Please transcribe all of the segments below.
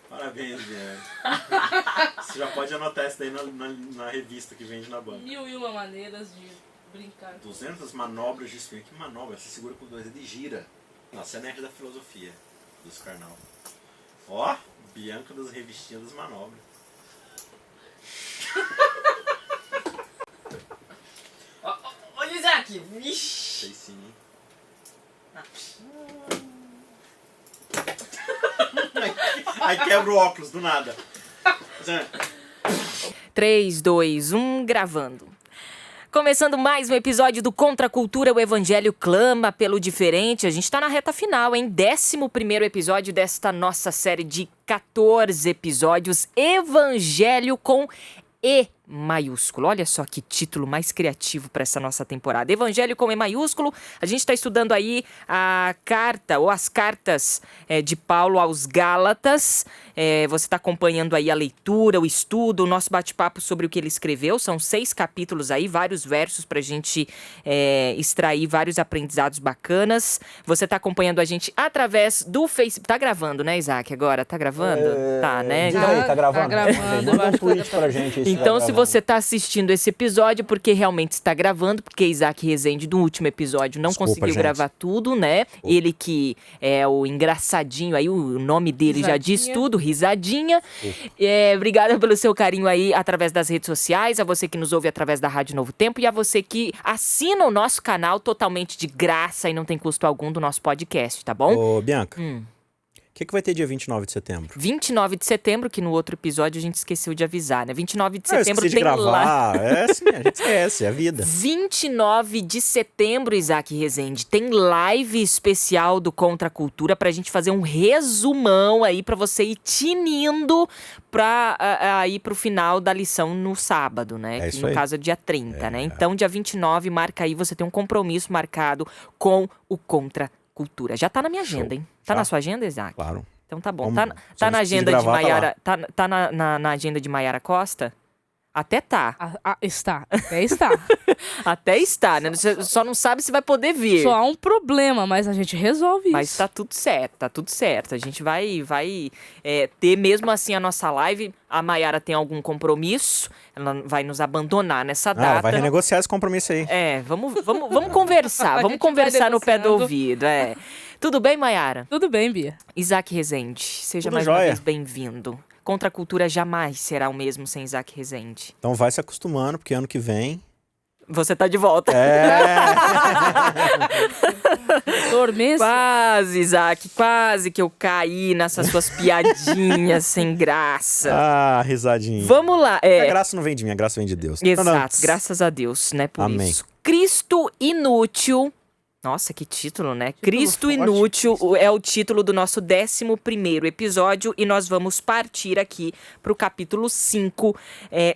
Parabéns, Bianca. Você já pode anotar isso daí na revista que vende na banca. 1001 maneiras de brincar. 200 manobras de swing. Que manobra? Você segura com 2 dedos e gira. Nossa, é nerd da filosofia dos Karnal. Ó, Bianca das revistinhas das manobras. Olha o Isaac! Vixe! Sei sim. Aí quebra o óculos, do nada. 3, 2, 1, gravando. Começando mais um episódio do Contra a Cultura, o Evangelho clama pelo diferente. A gente tá na reta final, hein? 11º episódio desta nossa série de 14 episódios, Evangelho com E maiúsculo. Olha só que título mais criativo para essa nossa temporada. Evangelho com E maiúsculo. A gente está estudando aí a carta ou as cartas de Paulo aos Gálatas. Você está acompanhando aí a leitura, o estudo, o nosso bate-papo sobre o que ele escreveu. São 6 capítulos aí, vários versos para a gente extrair vários aprendizados bacanas. Você está acompanhando a gente através do Facebook. Tá gravando, né, Isaac, agora? Tá gravando? Tá, né? Diga aí, tá gravando? Tá gravando. Manda um tweet pra gente. Então, se você está assistindo esse episódio, porque realmente está gravando, porque Isaac Rezende, do último episódio, não conseguiu gravar tudo, né? Ele que é o engraçadinho aí, o nome dele já diz tudo, Risadinha. Obrigada pelo seu carinho aí através das redes sociais, a você que nos ouve através da Rádio Novo Tempo e a você que assina o nosso canal totalmente de graça e não tem custo algum do nosso podcast, tá bom? Ô, Bianca, o que vai ter dia 29 de setembro? 29 de setembro, que no outro episódio a gente esqueceu de avisar, né? 29 de setembro tem lá. Sim, a gente esquece, é a vida. 29 de setembro, Isaac Rezende, tem live especial do Contra a Cultura pra gente fazer um resumão aí pra você ir tinindo pra ir pro final da lição no sábado, né? É que isso no aí. caso é dia 30, né? Então, dia 29, marca aí, você tem um compromisso marcado com o Contra Cultura. Já tá na minha agenda, hein? Tá na sua agenda, Isaac? Claro. Então tá bom. Vamos, Tá na agenda de gravar, Maiara. Tá na agenda de Maiara Costa? Até tá. Está. Até está. Até está, né? Você só não sabe se vai poder vir. Só há um problema, mas a gente resolve Mas isso. tá tudo certo, tá tudo certo. A gente vai ter mesmo assim a nossa live. A Maiara tem algum compromisso, ela vai nos abandonar nessa data. Vai renegociar esse compromisso aí. Vamos conversar, vamos conversar no pé do ouvido, Tudo bem, Maiara? Tudo bem, Bia. Isaac Rezende, seja Tudo mais uma jóia. vez bem-vindo. Contra a Cultura jamais será o mesmo sem Isaac Rezende. Então vai se acostumando, porque ano que vem... Você tá de volta. Dormência. Quase, Isaac, quase que eu caí nessas suas piadinhas sem graça. Ah, risadinha. Vamos lá. A graça não vem de mim, a graça vem de Deus. Exato, graças a Deus, né, por Amém. isso. Cristo Inútil. Nossa, que título, né? Cristo forte. Inútil é o título do nosso 11º episódio e nós vamos partir aqui para o capítulo 5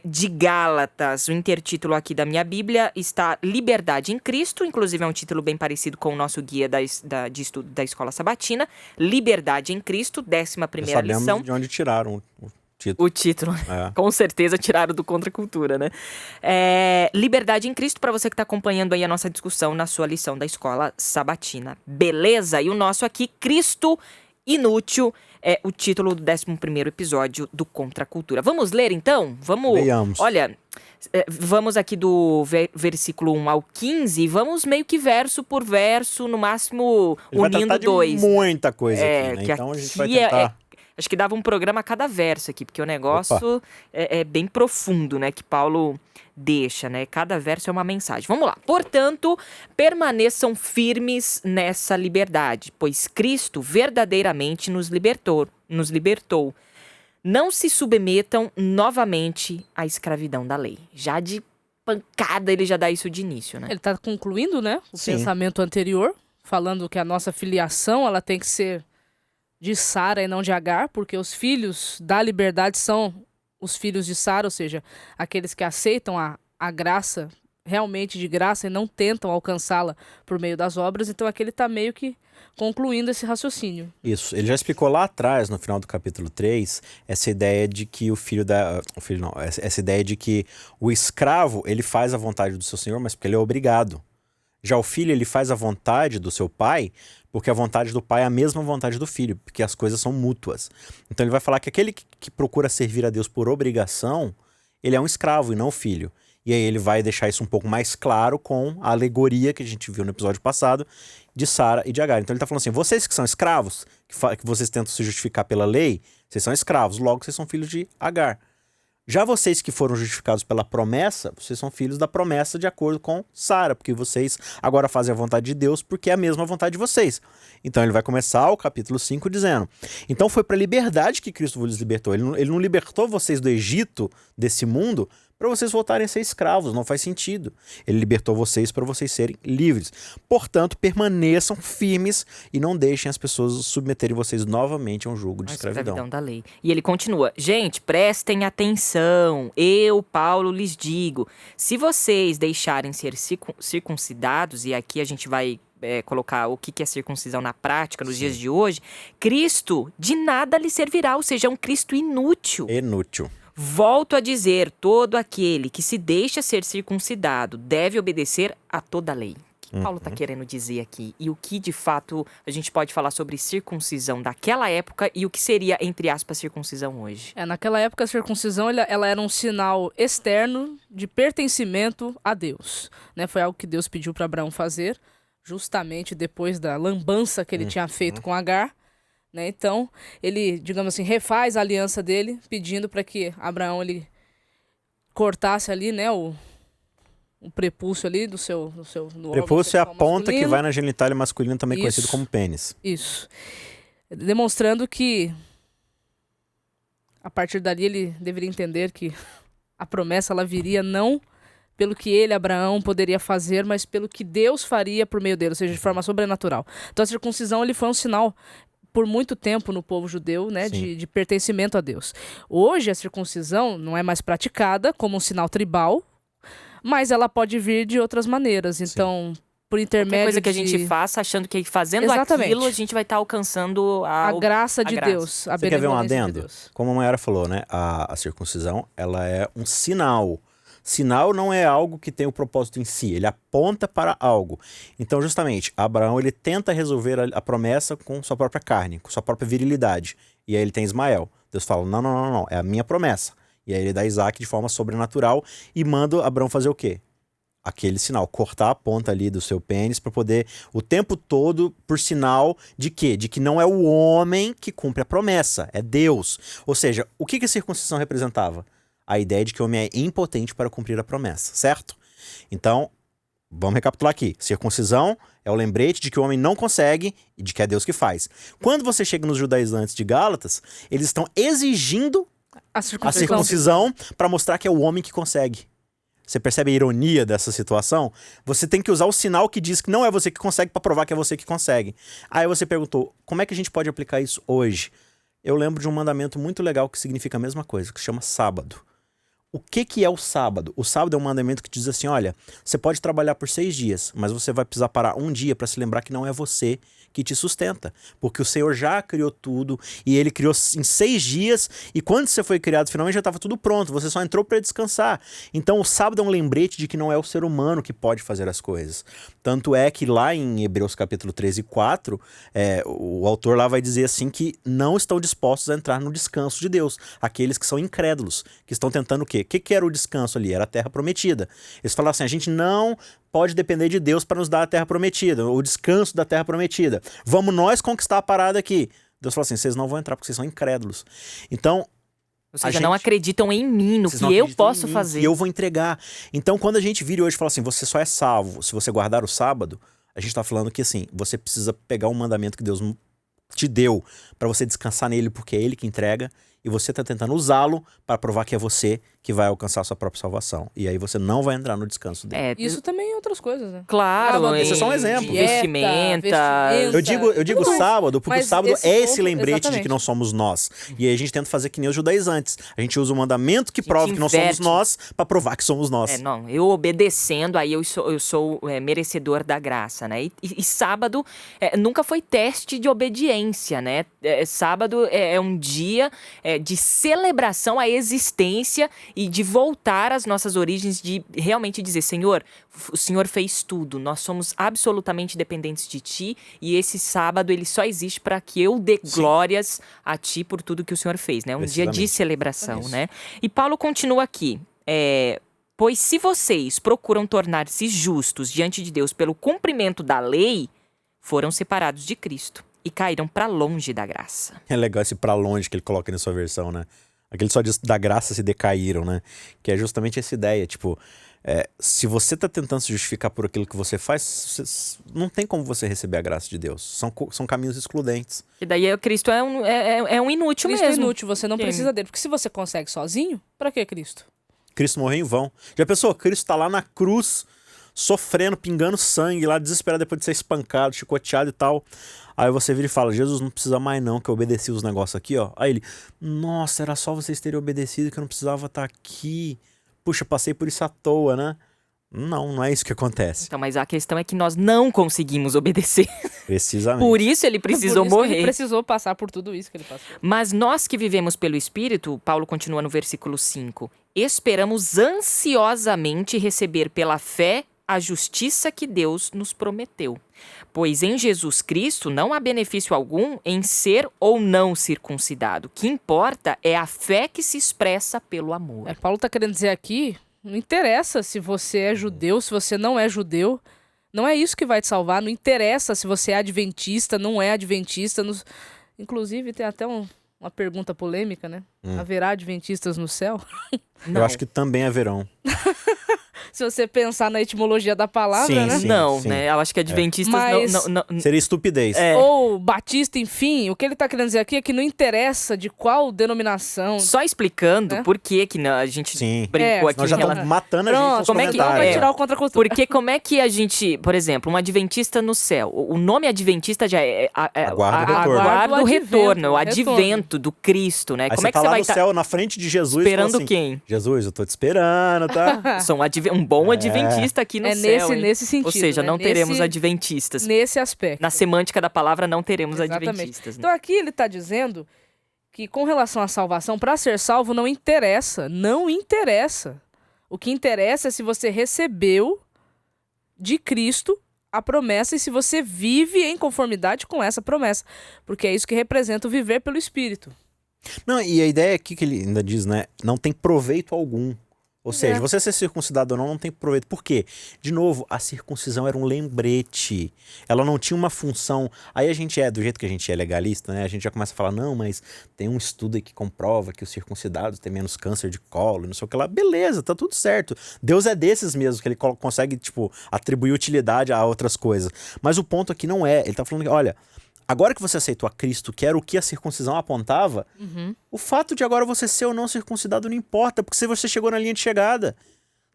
de Gálatas. O intertítulo aqui da minha Bíblia está Liberdade em Cristo, inclusive é um título bem parecido com o nosso guia de estudo da Escola Sabatina. Liberdade em Cristo, 11ª lição. Sabemos de onde tiraram O título, com certeza tiraram do Contra a Cultura, né? Liberdade em Cristo, para você que está acompanhando aí a nossa discussão na sua lição da Escola Sabatina. Beleza? E o nosso aqui, Cristo Inútil, é o título do 11º episódio do Contra a Cultura. Vamos ler, então? Leiamos. Olha, vamos aqui do versículo 1 ao 15, vamos meio que verso por verso, no máximo Ele vai unindo tratar de dois. muita coisa aqui, né? Que Então a gente vai aqui tentar... Acho que dava um programa a cada verso aqui, porque o negócio é bem profundo, né? Que Paulo deixa, né? Cada verso é uma mensagem. Vamos lá. Portanto, permaneçam firmes nessa liberdade, pois Cristo verdadeiramente nos libertou. Não se submetam novamente à escravidão da lei. Já de pancada ele já dá isso de início, né? Ele está concluindo, né, o Sim. pensamento anterior, falando que a nossa filiação ela tem que ser de Sara e não de Agar, porque os filhos da liberdade são os filhos de Sara, ou seja, aqueles que aceitam a graça, realmente de graça, e não tentam alcançá-la por meio das obras. Então aqui ele está meio que concluindo esse raciocínio. Isso, ele já explicou lá atrás, no final do capítulo 3, essa ideia de que essa ideia de que o escravo, ele faz a vontade do seu senhor, mas porque ele é obrigado. Já o filho, ele faz a vontade do seu pai, Porque a vontade do pai é a mesma vontade do filho, porque as coisas são mútuas. Então ele vai falar que aquele que procura servir a Deus por obrigação, ele é um escravo e não filho. E aí ele vai deixar isso um pouco mais claro com a alegoria que a gente viu no episódio passado de Sara e de Agar. Então ele está falando assim, vocês que são escravos, que vocês tentam se justificar pela lei, vocês são escravos, logo vocês são filhos de Agar. Já vocês que foram justificados pela promessa, vocês são filhos da promessa de acordo com Sara, porque vocês agora fazem a vontade de Deus porque é a mesma vontade de vocês. Então ele vai começar o capítulo 5 dizendo, então foi para a liberdade que Cristo vos libertou. Ele não libertou vocês do Egito, desse mundo, para vocês voltarem a ser escravos, não faz sentido. Ele libertou vocês para vocês serem livres. Portanto, permaneçam firmes e não deixem as pessoas submeterem vocês novamente a um jugo de escravidão da lei. E ele continua, gente, prestem atenção, eu, Paulo, lhes digo, se vocês deixarem ser circuncidados, e aqui a gente vai colocar o que é circuncisão na prática nos dias de hoje, Cristo de nada lhe servirá, ou seja, é um Cristo inútil. Inútil. Volto a dizer, todo aquele que se deixa ser circuncidado deve obedecer a toda a lei. O que Paulo está querendo dizer aqui? E o que, de fato, a gente pode falar sobre circuncisão daquela época e o que seria, entre aspas, circuncisão hoje? Naquela época, a circuncisão ela era um sinal externo de pertencimento a Deus. Né? Foi algo que Deus pediu para Abraão fazer, justamente depois da lambança que ele tinha feito com Agar. Né? Então, ele, digamos assim, refaz a aliança dele, pedindo para que Abraão ele cortasse ali, né, o prepúcio ali do seu prepúcio é a ponta masculino. Que vai na genitália masculina, também Isso. Conhecido como pênis. Isso. Demonstrando que, a partir dali, ele deveria entender que a promessa ela viria não pelo que ele, Abraão, poderia fazer, mas pelo que Deus faria por meio dele, ou seja, de forma sobrenatural. Então, a circuncisão ele foi um sinal por muito tempo no povo judeu, né, de pertencimento a Deus. Hoje a circuncisão não é mais praticada como um sinal tribal, mas ela pode vir de outras maneiras. Então, por intermédio coisa que a gente faça achando que fazendo Exatamente. Aquilo a gente vai estar alcançando a graça de Deus, a Você quer ver um benevolência adendo? de Deus. Como a Mayara falou, né, a circuncisão ela é um sinal. Sinal não é algo que tem o propósito em si, ele aponta para algo. Então, justamente, Abraão ele tenta resolver a promessa com sua própria carne, com sua própria virilidade. E aí ele tem Ismael. Deus fala, não, é a minha promessa. E aí ele dá Isaac de forma sobrenatural e manda Abraão fazer o quê? Aquele sinal, cortar a ponta ali do seu pênis para poder, o tempo todo, por sinal de quê? De que não é o homem que cumpre a promessa, é Deus. Ou seja, o que a circuncisão representava? A ideia de que o homem é impotente para cumprir a promessa, certo? Então, vamos recapitular aqui. Circuncisão é o lembrete de que o homem não consegue e de que é Deus que faz. Quando você chega nos judaizantes de Gálatas, eles estão exigindo a circuncisão para mostrar que é o homem que consegue. Você percebe a ironia dessa situação? Você tem que usar o sinal que diz que não é você que consegue para provar que é você que consegue. Aí você perguntou, como é que a gente pode aplicar isso hoje? Eu lembro de um mandamento muito legal que significa a mesma coisa, que se chama sábado. O que é o sábado? O sábado é um mandamento que diz assim, olha, você pode trabalhar por 6 dias, mas você vai precisar parar um dia para se lembrar que não é você que te sustenta. Porque o Senhor já criou tudo e Ele criou em 6 dias e quando você foi criado, finalmente já estava tudo pronto, você só entrou para descansar. Então o sábado é um lembrete de que não é o ser humano que pode fazer as coisas. Tanto é que lá em Hebreus capítulo 13 e 4, o autor lá vai dizer assim que não estão dispostos a entrar no descanso de Deus. Aqueles que são incrédulos, que estão tentando o quê? O que era o descanso ali? Era a terra prometida. Eles falaram assim, a gente não pode depender de Deus para nos dar a terra prometida, o descanso da terra prometida. Vamos nós conquistar a parada aqui. Deus falou assim, vocês não vão entrar porque vocês são incrédulos. Então, ou seja, não acreditam em mim, no que eu posso fazer. E eu vou entregar. Então, quando a gente vira hoje e fala assim, você só é salvo se você guardar o sábado, a gente está falando que assim, você precisa pegar um mandamento que Deus te deu para você descansar nele, porque é Ele que entrega, e você está tentando usá-lo para provar que é você que vai alcançar a sua própria salvação. E aí você não vai entrar no descanso dele. Isso também em outras coisas, né? Claro, esse é só um exemplo. Vestimenta. Eu digo sábado, porque o sábado é esse lembrete exatamente. de que não somos nós. E aí a gente tenta fazer que nem os judaizantes. A gente usa o mandamento que prova que não somos nós para provar que somos nós. Eu obedecendo, aí eu sou merecedor da graça, né? E sábado nunca foi teste de obediência, né? Sábado é um dia de celebração à existência e de voltar às nossas origens, de realmente dizer, Senhor, o Senhor fez tudo, nós somos absolutamente dependentes de Ti e esse sábado ele só existe para que eu dê glórias a Ti por tudo que o Senhor fez, né? Um dia de celebração, né? E Paulo continua aqui, pois se vocês procuram tornar-se justos diante de Deus pelo cumprimento da lei, foram separados de Cristo e caíram para longe da graça. É legal esse pra longe que ele coloca na sua versão, né? Aquele só diz da graça se decaíram, né? Que é justamente essa ideia, tipo, se você tá tentando se justificar por aquilo que você faz, não tem como você receber a graça de Deus. São caminhos excludentes. E daí Cristo é um inútil Cristo mesmo. é inútil, você não precisa dele. Porque se você consegue sozinho, pra que Cristo? Cristo morreu em vão. Já pensou? Cristo tá lá na cruz, sofrendo, pingando sangue lá, desesperado depois de ser espancado, chicoteado e tal. Aí você vira e fala, Jesus, não precisa mais não, que eu obedeci os negócios aqui, ó. Aí ele, nossa, era só vocês terem obedecido que eu não precisava estar aqui. Puxa, passei por isso à toa, né? Não é isso que acontece. Então, mas a questão é que nós não conseguimos obedecer. Precisamente. Por isso ele precisou Por isso que morrer. ele precisou passar por tudo isso que ele passou. Mas nós que vivemos pelo Espírito, Paulo continua no versículo 5, esperamos ansiosamente receber pela fé a justiça que Deus nos prometeu. Pois em Jesus Cristo não há benefício algum em ser ou não circuncidado. O que importa é a fé que se expressa pelo amor. Paulo tá querendo dizer aqui, não interessa se você é judeu, se você não é judeu. Não é isso que vai te salvar. Não interessa se você é adventista, não é adventista. Inclusive, tem até uma pergunta polêmica, né? Haverá adventistas no céu? Eu acho que também haverão. Se você pensar na etimologia da palavra, né? Sim, não, sim. né? Eu acho que adventistas Mas- não. Seria estupidez. Ou batista, enfim. O que ele tá querendo dizer aqui é que não interessa de qual denominação. Só explicando Né? por que a gente Sim. brincou aqui Nós já em relação... estamos matando a gente Pronto, nos como é que- não vai comentários. tirar o contra-cultura. Porque como é que a gente, por exemplo, um adventista no céu, o nome adventista já Aguarda o retorno. aguarda o retorno, o Retorno. advento do Cristo, né? Aí Como você é que tá você lá vai no estar céu, na frente de Jesus, e esperando fala assim, quem? Jesus, eu tô te esperando, tá? Sou um bom adventista aqui no É céu, hein? nesse sentido. Ou seja, né? não teremos nesse, adventistas. nesse aspecto. Na semântica da palavra, não teremos Exatamente. adventistas. Né? Então aqui ele está dizendo que com relação à salvação, para ser salvo não interessa. Não interessa. O que interessa é se você recebeu de Cristo a promessa e se você vive em conformidade com essa promessa. Porque é isso que representa o viver pelo Espírito. Não, e a ideia aqui que ele ainda diz, né? Não tem proveito algum. Ou seja, você ser circuncidado ou não tem proveito. Por quê? De novo, a circuncisão era um lembrete. Ela não tinha uma função. Aí a gente do jeito que a gente é legalista, né? A gente já começa a falar, não, mas tem um estudo aí que comprova que os circuncidados têm menos câncer de colo, não sei o que lá. Beleza, tá tudo certo. Deus é desses mesmo, que ele consegue, tipo, atribuir utilidade a outras coisas. Mas o ponto aqui não é. Ele tá falando que, olha, agora que você aceitou a Cristo, que era o que a circuncisão apontava, o fato de agora você ser ou não circuncidado não importa, porque se você chegou na linha de chegada,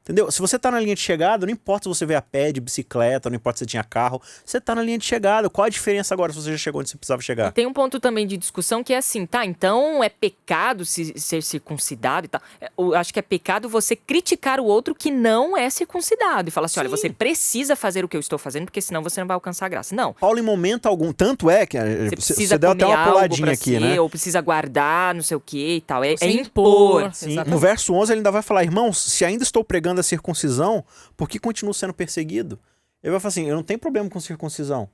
entendeu? Se você tá na linha de chegada, não importa se você veio a pé, de bicicleta, não importa se você tinha carro, você tá na linha de chegada. Qual a diferença agora se você já chegou onde você precisava chegar? Tem um ponto também de discussão que é assim, tá, então é pecado ser circuncidado e tal. Eu acho que é pecado você criticar o outro que não é circuncidado e falar assim, olha, você precisa fazer o que eu estou fazendo, porque senão você não vai alcançar a graça. Não. Paulo, em momento algum, tanto é que Você precisa você deu até comer uma algo puladinha pra aqui, ser, né? ou precisa guardar, não sei o que e tal. É Você impor. impor. Sim, Exatamente. no verso 11 ele ainda vai falar, irmãos, se ainda estou pregando a circuncisão, por que continuo sendo perseguido? Ele vai falar assim, eu não tenho problema com circuncisão.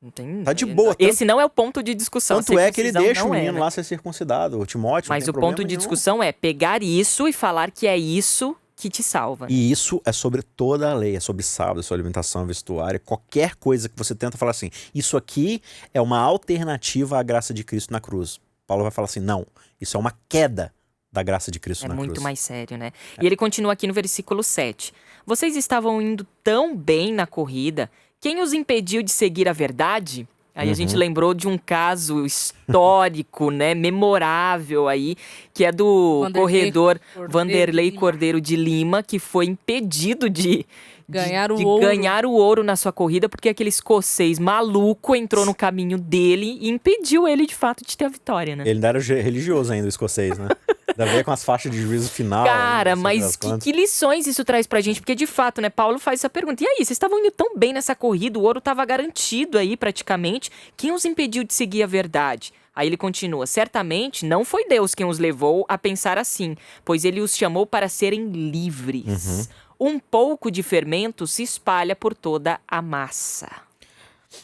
Não tem, Tá de boa. Esse não é o ponto de discussão. Tanto é que ele Circuncisão deixa o não menino né? lá ser circuncidado, o Timóteo. Mas não o tem ponto problema de nenhum. discussão é pegar isso e falar que é isso que te salva. Né? E isso é sobre toda a lei, é sobre sábado, é sobre alimentação, vestuário, qualquer coisa que você tenta falar assim, isso aqui é uma alternativa à graça de Cristo na cruz. Paulo vai falar assim, não, isso é uma queda da graça de Cristo É na cruz. muito mais sério, né? E ele continua aqui no versículo 7. Vocês estavam indo tão bem na corrida, quem os impediu de seguir a verdade? Aí a gente lembrou de um caso histórico, né, memorável aí, que é do corredor Vanderlei Cordeiro de Lima, que foi impedido de Ganhar o ouro. ganhar o ouro na sua corrida, porque aquele escocês maluco entrou no caminho dele e impediu ele, de fato, de ter a vitória, né? Ele ainda era religioso ainda, o escocês, né? Ainda veio com as faixas de juízo final. Cara, não sei mas das quantas. que lições isso traz pra gente? Porque, de fato, né, Paulo faz essa pergunta. E aí, vocês estavam indo tão bem nessa corrida, o ouro estava garantido aí, praticamente. Quem os impediu de seguir a verdade? Aí ele continua: certamente não foi Deus quem os levou a pensar assim, pois ele os chamou para serem livres. Um pouco de fermento se espalha por toda a massa.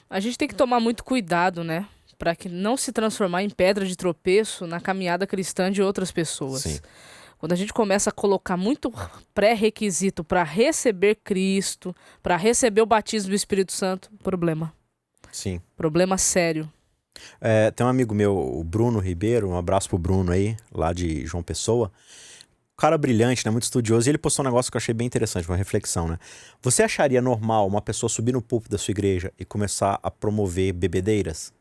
A gente tem que tomar muito cuidado, né? Para que não se transformar em pedra de tropeço na caminhada cristã de outras pessoas. Sim. Quando a gente começa a colocar muito pré-requisito para receber Cristo, para receber o batismo do Espírito Santo, problema. Sim. Problema sério. Tem um amigo meu, o Bruno Ribeiro, um abraço pro Bruno aí, lá de João Pessoa. Cara brilhante, né? Muito estudioso. E ele postou um negócio que eu achei bem interessante, uma reflexão, né? Você acharia normal uma pessoa subir no púlpito da sua igreja e começar a promover bebedeiras?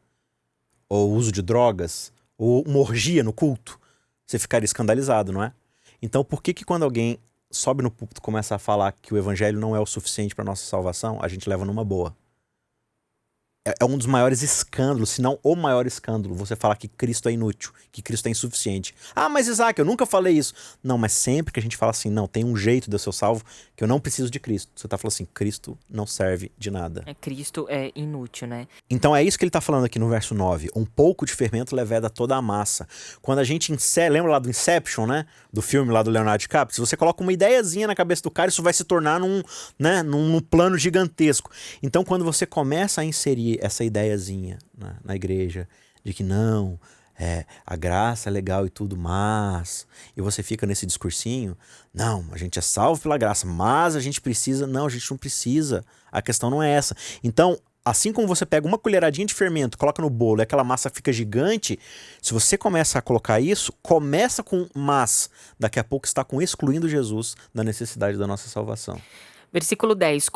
Ou uso de drogas? Ou uma orgia no culto? Você ficaria escandalizado, não é? Então por que quando alguém sobe no púlpito e começa a falar que o evangelho não é o suficiente para nossa salvação, a gente leva numa boa? É um dos maiores escândalos, se não o maior escândalo, você falar que Cristo é inútil, que Cristo é insuficiente. Ah, mas Isaac, eu nunca falei isso. Não, mas sempre que a gente fala assim, não, tem um jeito de eu ser salvo, que eu não preciso de Cristo. Você tá falando assim, Cristo não serve de nada. Cristo é inútil, né? Então é isso que ele tá falando aqui no verso 9. Um pouco de fermento leveda toda a massa. Quando a gente insere, lembra lá do Inception, né? Do filme lá do Leonardo DiCaprio? Se você coloca uma ideiazinha na cabeça do cara, isso vai se tornar num plano gigantesco. Então quando você começa a inserir essa ideiazinha na igreja, de que não, a graça é legal e tudo, mas... E você fica nesse discursinho, não, a gente é salvo pela graça, mas a gente precisa... Não, a gente não precisa. A questão não é essa. Então, assim como você pega uma colheradinha de fermento, coloca no bolo e aquela massa fica gigante, se você começa a colocar isso, começa com mas, daqui a pouco está excluindo Jesus da necessidade da nossa salvação. Versículo 10.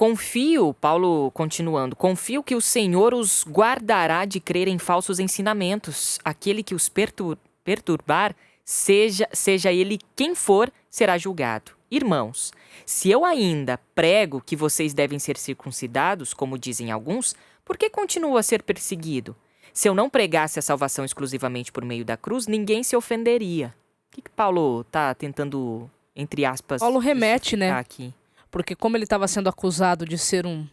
Paulo continuando, confio que o Senhor os guardará de crer em falsos ensinamentos. Aquele que os perturbar, seja ele quem for, será julgado. Irmãos, se eu ainda prego que vocês devem ser circuncidados, como dizem alguns, por que continuo a ser perseguido? Se eu não pregasse a salvação exclusivamente por meio da cruz, ninguém se ofenderia. O que Paulo está tentando, entre aspas, Paulo remete, né? aqui? Porque como ele estava sendo acusado de ser um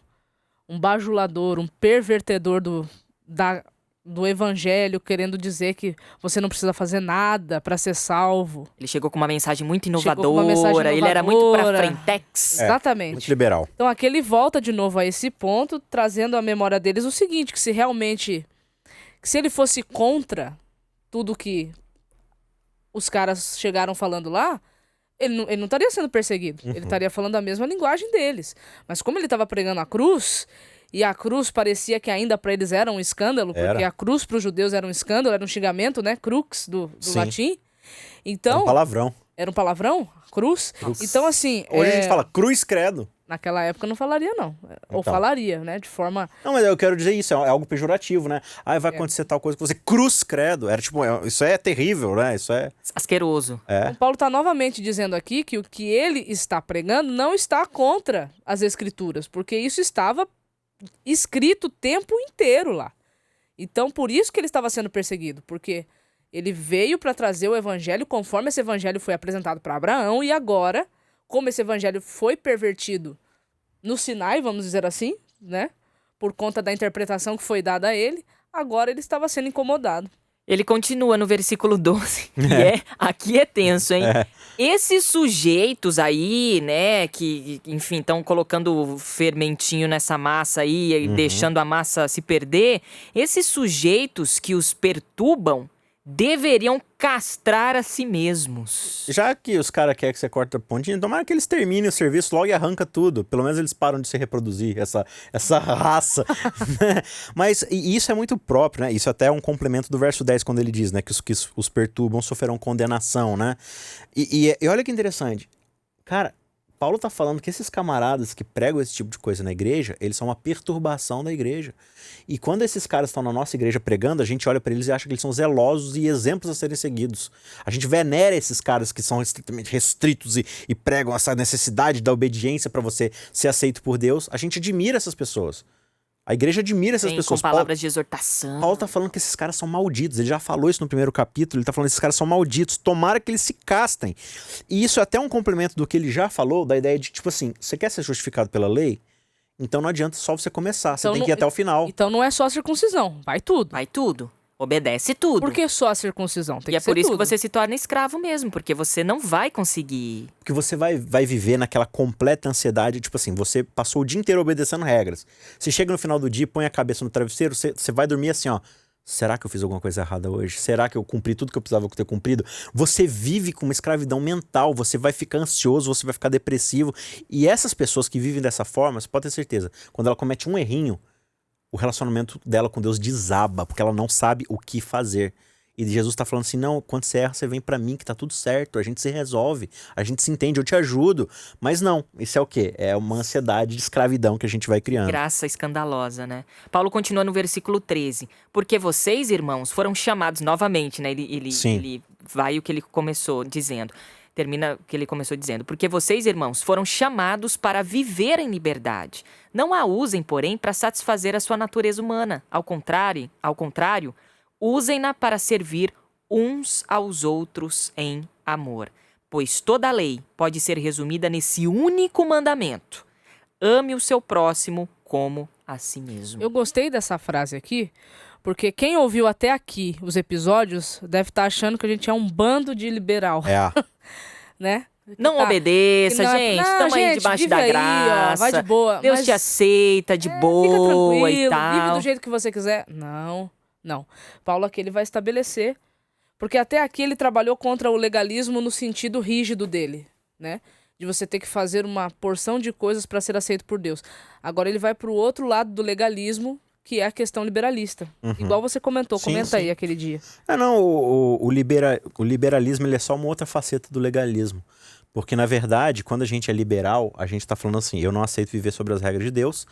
bajulador, um pervertedor do evangelho, querendo dizer que você não precisa fazer nada para ser salvo. Ele chegou com uma mensagem muito Chegou com inovadora, uma mensagem ele era muito pra inovadora. frentex. Exatamente. Muito liberal. Então aqui ele volta de novo a esse ponto, trazendo à memória deles o seguinte, que se ele fosse contra tudo que os caras chegaram falando lá, ele não estaria sendo perseguido. Ele estaria falando a mesma linguagem deles. Mas como ele estava pregando a cruz, e a cruz parecia que ainda para eles era um escândalo, porque a cruz para os judeus era um escândalo, era um xingamento, né? Crux, do latim. Então, É um palavrão. era um palavrão? Cruz? Então, assim... Hoje a gente fala cruz credo. Naquela época não falaria, não. Ou Então. falaria, né? De forma... Não, mas eu quero dizer isso, é algo pejorativo, né? Ah, vai acontecer tal coisa com você. Cruz credo. Era tipo, isso é terrível, né? Isso é... Asqueroso. Então, Paulo está novamente dizendo aqui que o que ele está pregando não está contra as escrituras, porque isso estava escrito o tempo inteiro lá. Então, por isso que ele estava sendo perseguido, porque ele veio para trazer o evangelho conforme esse evangelho foi apresentado para Abraão, e agora, como esse evangelho foi pervertido no Sinai, vamos dizer assim, né? Por conta da interpretação que foi dada a ele, agora ele estava sendo incomodado. Ele continua no versículo 12, que aqui é tenso, hein? Esses sujeitos aí, né, que, enfim, estão colocando fermentinho nessa massa aí e deixando a massa se perder, esses sujeitos que os perturbam deveriam castrar a si mesmos. Já que os caras querem que você corte a pontinha, tomara que eles terminem o serviço logo e arranca tudo. Pelo menos eles param de se reproduzir, essa raça. Mas isso é muito próprio, né? Isso até é um complemento do verso 10, quando ele diz, né, que os perturbam sofrerão condenação, né? E olha que interessante. Cara, Paulo tá falando que esses camaradas que pregam esse tipo de coisa na igreja, eles são uma perturbação da igreja. E quando esses caras estão na nossa igreja pregando, a gente olha pra eles e acha que eles são zelosos e exemplos a serem seguidos. A gente venera esses caras que são estritamente restritos e pregam essa necessidade da obediência pra você ser aceito por Deus. A gente admira essas pessoas. A igreja admira essas pessoas. Com palavras de exortação. Paulo tá falando que esses caras são malditos. Ele já falou isso no primeiro capítulo. Ele tá falando que esses caras são malditos. Tomara que eles se castem. E isso é até um complemento do que ele já falou, da ideia de, tipo assim, você quer ser justificado pela lei? Então não adianta só você começar. Você tem que ir até o final. Então não é só circuncisão. Vai tudo. Vai tudo. Obedece tudo. Por que só a circuncisão? Tem E que é ser por isso tudo. que você se torna escravo mesmo, porque você não vai conseguir. Porque você vai viver naquela completa ansiedade, tipo assim, você passou o dia inteiro obedecendo regras. Você chega no final do dia, põe a cabeça no travesseiro, você vai dormir assim, ó. Será que eu fiz alguma coisa errada hoje? Será que eu cumpri tudo que eu precisava ter cumprido? Você vive com uma escravidão mental, você vai ficar ansioso, você vai ficar depressivo. E essas pessoas que vivem dessa forma, você pode ter certeza, quando ela comete um errinho, o relacionamento dela com Deus desaba, porque ela não sabe o que fazer. E Jesus tá falando assim, não, quando você erra, você vem pra mim, que tá tudo certo, a gente se resolve, a gente se entende, eu te ajudo. Mas não, isso é o quê? É uma ansiedade de escravidão que a gente vai criando. Graça escandalosa, né? Paulo continua no versículo 13. Porque vocês, irmãos, foram chamados novamente, né? Ele vai o que ele começou dizendo. Termina o que ele começou dizendo. Porque vocês, irmãos, foram chamados para viver em liberdade. Não a usem, porém, para satisfazer a sua natureza humana. Ao contrário, usem-na para servir uns aos outros em amor. Pois toda a lei pode ser resumida nesse único mandamento. Ame o seu próximo como a si mesmo. Eu gostei dessa frase aqui, porque quem ouviu até aqui os episódios deve estar achando que a gente é um bando de liberal, né? Não Tá. obedeça, Não é- gente. Não, Estamos aí gente, debaixo vive da aí, ó, graça. vai de boa. Deus mas te aceita de fica boa e tranquilo, tal. vive do jeito que você quiser. Não. Paulo aqui ele vai estabelecer, porque até aqui ele trabalhou contra o legalismo no sentido rígido dele, né? De você ter que fazer uma porção de coisas para ser aceito por Deus. Agora ele vai para o outro lado do legalismo, que é a questão liberalista. Igual você comentou, Sim, comenta sim. aí aquele dia. Não, o liberalismo ele é só uma outra faceta do legalismo. Porque, na verdade, quando a gente é liberal, a gente está falando assim, eu não aceito viver sobre as regras de Deus,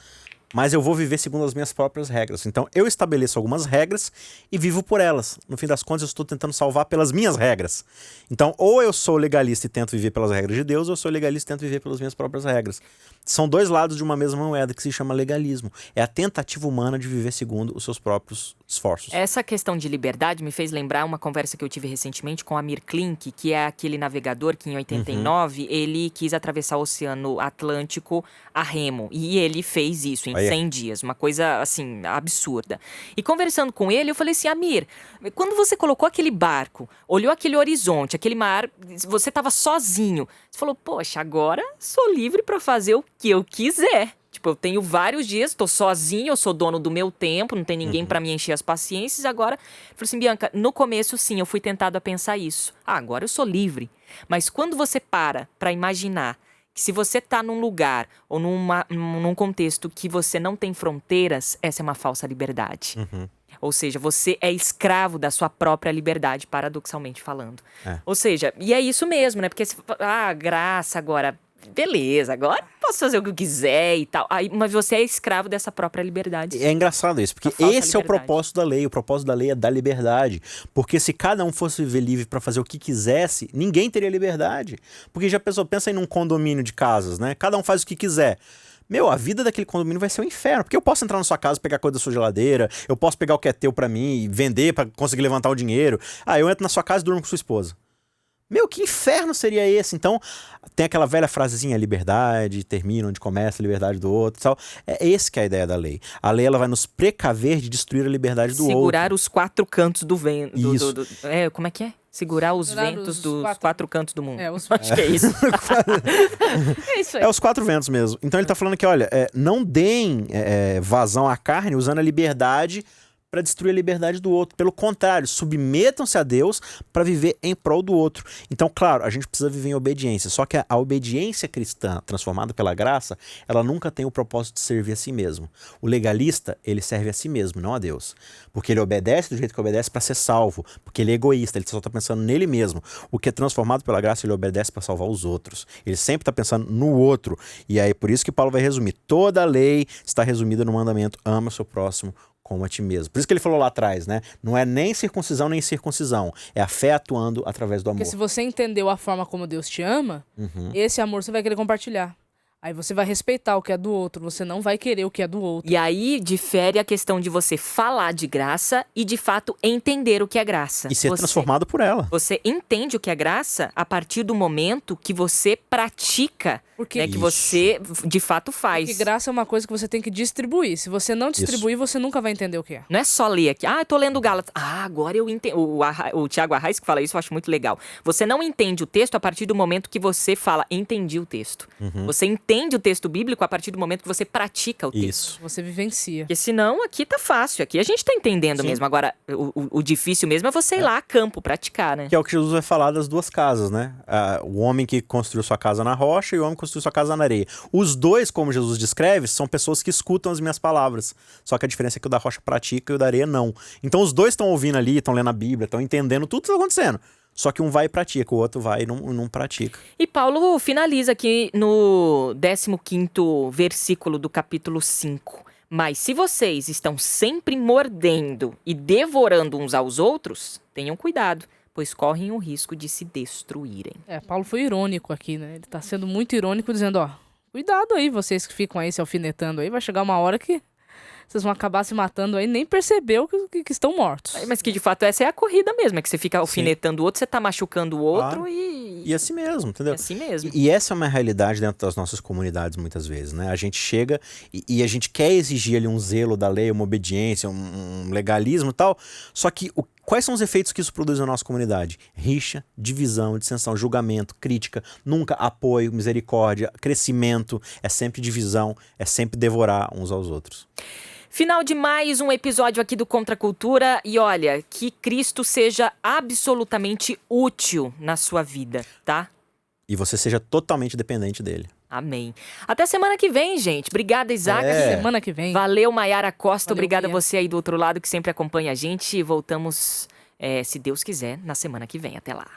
mas eu vou viver segundo as minhas próprias regras. Então, eu estabeleço algumas regras e vivo por elas. No fim das contas, eu estou tentando salvar pelas minhas regras. Então, ou eu sou legalista e tento viver pelas regras de Deus, ou eu sou legalista e tento viver pelas minhas próprias regras. São dois lados de uma mesma moeda que se chama legalismo. É a tentativa humana de viver segundo os seus próprios esforços. Essa questão de liberdade me fez lembrar uma conversa que eu tive recentemente com Amir Klink, que é aquele navegador que em 89 ele quis atravessar o Oceano Atlântico a remo. E ele fez isso em 100 dias, uma coisa assim, absurda. E conversando com ele, eu falei assim, Amir, quando você colocou aquele barco, olhou aquele horizonte, aquele mar, você estava sozinho. Você falou, poxa, agora sou livre para fazer o que eu quiser. Tipo, eu tenho vários dias, tô sozinho, eu sou dono do meu tempo, não tem ninguém pra me encher as paciências. Agora, eu falei assim, Bianca, no começo sim, eu fui tentado a pensar isso. Agora eu sou livre. Mas quando você para imaginar que se você tá num lugar ou num contexto que você não tem fronteiras, essa é uma falsa liberdade. Ou seja, você é escravo da sua própria liberdade, paradoxalmente falando. Ou seja, e é isso mesmo, né? Porque, graça agora... Beleza, agora posso fazer o que eu quiser e tal. Aí, mas você é escravo dessa própria liberdade. É engraçado isso, porque esse é o propósito da lei. O propósito da lei é dar liberdade. Porque se cada um fosse viver livre para fazer o que quisesse, ninguém teria liberdade. Porque já pensou, pensa aí num condomínio de casas, né? Cada um faz o que quiser. Meu, a vida daquele condomínio vai ser um inferno. Porque eu posso entrar na sua casa, pegar coisa da sua geladeira, eu posso pegar o que é teu pra mim e vender pra conseguir levantar o dinheiro. Eu entro na sua casa e durmo com sua esposa. Meu, que inferno seria esse? Então, tem aquela velha frasezinha, liberdade termina onde começa a liberdade do outro e tal. É esse que é a ideia da lei. A lei ela vai nos precaver de destruir a liberdade do outro. Segurar os quatro cantos do vento. Isso. Como é que é? Segurar os ventos dos quatro cantos do mundo. Acho que é isso. É isso aí. É os quatro ventos mesmo. Então ele tá falando que, olha, não deem vazão à carne usando a liberdade para destruir a liberdade do outro. Pelo contrário, submetam-se a Deus para viver em prol do outro. Então, claro, a gente precisa viver em obediência. Só que a obediência cristã, transformada pela graça, ela nunca tem o propósito de servir a si mesmo. O legalista, ele serve a si mesmo, não a Deus. Porque ele obedece do jeito que obedece para ser salvo. Porque ele é egoísta, ele só está pensando nele mesmo. O que é transformado pela graça, ele obedece para salvar os outros. Ele sempre está pensando no outro. E aí, por isso que Paulo vai resumir. Toda a lei está resumida no mandamento: ama o seu próximo como a ti mesmo. Por isso que ele falou lá atrás, né? Não é nem circuncisão nem circuncisão. É a fé atuando através do amor. Porque se você entendeu a forma como Deus te ama, esse amor você vai querer compartilhar. Aí você vai respeitar o que é do outro, você não vai querer o que é do outro. E aí difere a questão de você falar de graça e, de fato, entender o que é graça. E ser transformado por ela. Você entende o que é graça a partir do momento que você pratica, Porque né, que você, de fato, faz. Porque graça é uma coisa que você tem que distribuir. Se você não distribuir, você nunca vai entender o que é. Não é só ler aqui. Ah, eu tô lendo Gálatas. Ah, agora eu entendo. O Tiago Arraes que fala isso, eu acho muito legal. Você não entende o texto a partir do momento que você fala, entendi o texto. Você entende o texto bíblico a partir do momento que você pratica o texto. Isso. Você vivencia. Porque senão aqui tá fácil. Aqui a gente tá entendendo Sim. mesmo. Agora, o difícil mesmo é você ir lá a campo, praticar, né? Que é o que Jesus vai falar das duas casas, né? O homem que construiu sua casa na rocha e o homem que construiu sua casa na areia. Os dois, como Jesus descreve, são pessoas que escutam as minhas palavras. Só que a diferença é que o da rocha pratica e o da areia não. Então os dois estão ouvindo ali, estão lendo a Bíblia, estão entendendo tudo que está acontecendo. Só que um vai e pratica, o outro vai e não pratica. E Paulo finaliza aqui no 15º versículo do capítulo 5. Mas se vocês estão sempre mordendo e devorando uns aos outros, tenham cuidado, pois correm o risco de se destruírem. Paulo foi irônico aqui, né? Ele tá sendo muito irônico, dizendo, ó, cuidado aí, vocês que ficam aí se alfinetando aí, vai chegar uma hora que vocês vão acabar se matando aí, nem percebeu que estão mortos. Mas que de fato essa é a corrida mesmo, é que você fica alfinetando o outro, você tá machucando o outro. Claro. E E assim mesmo, entendeu? é assim mesmo. E essa é uma realidade dentro das nossas comunidades muitas vezes, né? A gente chega e a gente quer exigir ali um zelo da lei, uma obediência, um legalismo e tal, só que quais são os efeitos que isso produz na nossa comunidade? Rixa, divisão, dissensão, julgamento, crítica, nunca apoio, misericórdia, crescimento, é sempre divisão, é sempre devorar uns aos outros. Final de mais um episódio aqui do Contra a Cultura. E olha, que Cristo seja absolutamente útil na sua vida, tá? E você seja totalmente dependente dele. Amém. Até semana que vem, gente. Obrigada, Isaac. Semana que vem. Valeu, Maiara Costa. Valeu, Obrigada a Bia. você aí do outro lado que sempre acompanha a gente. E voltamos, se Deus quiser, na semana que vem. Até lá.